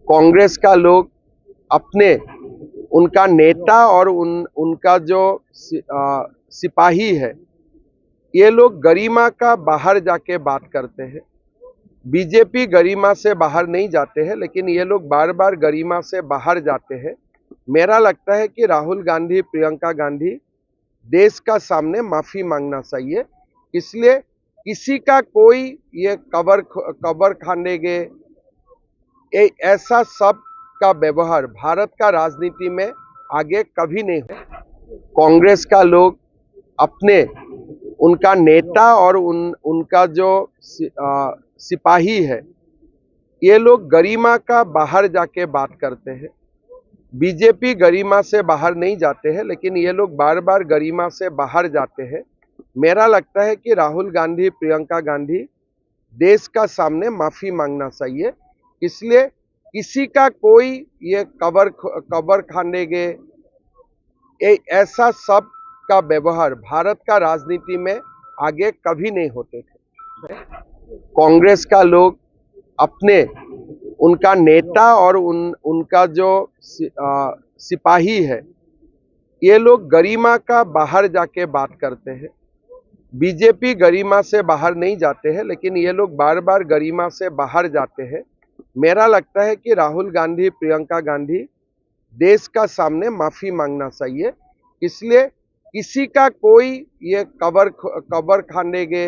कांग्रेस का लोग अपने उनका नेता और उनका जो सिपाही है, ये लोग गरिमा का बाहर जाके बात करते हैं। बीजेपी गरिमा से बाहर नहीं जाते हैं, लेकिन ये लोग बार बार गरिमा से बाहर जाते हैं। मेरा लगता है कि राहुल गांधी, प्रियंका गांधी देश का सामने माफी मांगना चाहिए। इसलिए किसी का कोई ये कबर खाने के ऐसा सब का व्यवहार भारत का राजनीति में आगे कभी नहीं हो। कांग्रेस का लोग अपने उनका नेता और उनका जो सिपाही है, ये लोग गरिमा का बाहर जाके बात करते हैं। बीजेपी गरिमा से बाहर नहीं जाते हैं, लेकिन ये लोग बार बार गरिमा से बाहर जाते हैं। मेरा लगता है कि राहुल गांधी, प्रियंका गांधी देश का सामने माफी मांगना चाहिए। इसलिए किसी का कोई ये कबर खाने के ऐसा सब का व्यवहार भारत का राजनीति में आगे कभी नहीं होते थे। कांग्रेस का लोग अपने उनका नेता और उनका जो सिपाही है, ये लोग गरिमा का बाहर जाके बात करते हैं। बीजेपी गरिमा से बाहर नहीं जाते हैं, लेकिन ये लोग बार बार गरिमा से बाहर जाते हैं। मेरा लगता है कि राहुल गांधी, प्रियंका गांधी देश का सामने माफी मांगना चाहिए। इसलिए किसी का कोई ये कबर खाने के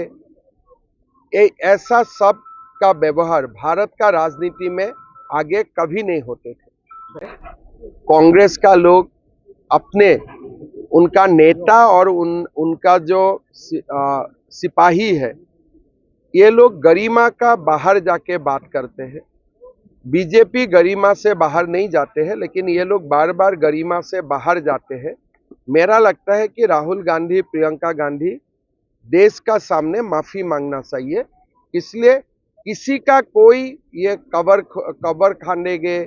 ऐसा सब का व्यवहार भारत का राजनीति में आगे कभी नहीं होते थे। कांग्रेस का लोग अपने उनका नेता और उनका जो सिपाही है, ये लोग गरिमा का बाहर जाके बात करते हैं। बीजेपी गरिमा से बाहर नहीं जाते हैं, लेकिन ये लोग बार बार गरिमा से बाहर जाते हैं। मेरा लगता है कि राहुल गांधी, प्रियंका गांधी देश का सामने माफी मांगना चाहिए। इसलिए किसी का कोई ये कबर खाने के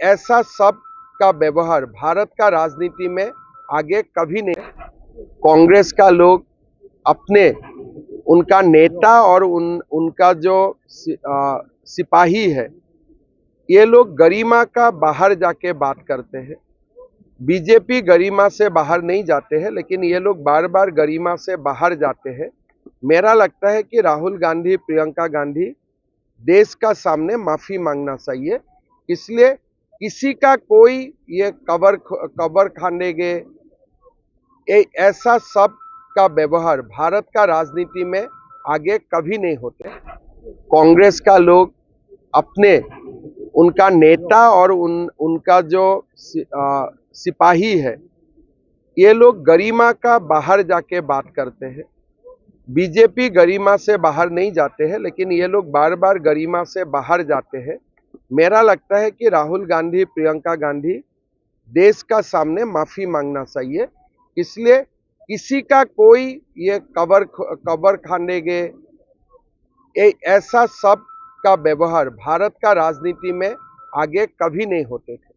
ऐसा सब का व्यवहार भारत का राजनीति में आगे कभी नहीं। कांग्रेस का लोग अपने उनका नेता और उनका जो सिपाही है, ये लोग गरिमा का बाहर जाके बात करते हैं। बीजेपी गरिमा से बाहर नहीं जाते हैं, लेकिन ये लोग बार बार गरिमा से बाहर जाते हैं। मेरा लगता है कि राहुल गांधी, प्रियंका गांधी देश का सामने माफी मांगना चाहिए। इसलिए किसी का कोई ये कबर खाने के ऐसा सब का व्यवहार भारत का राजनीति में आगे कभी नहीं होते। कांग्रेस का लोग अपने उनका नेता और उनका जो सिपाही है, ये लोग गरिमा का बाहर जाके बात करते हैं। बीजेपी गरिमा से बाहर नहीं जाते हैं, लेकिन ये लोग बार बार गरिमा से बाहर जाते हैं। मेरा लगता है कि राहुल गांधी, प्रियंका गांधी देश का सामने माफी मांगना चाहिए। इसलिए किसी का कोई ये कबर खाने के ऐसा सब का व्यवहार भारत का राजनीति में आगे कभी नहीं होते थे।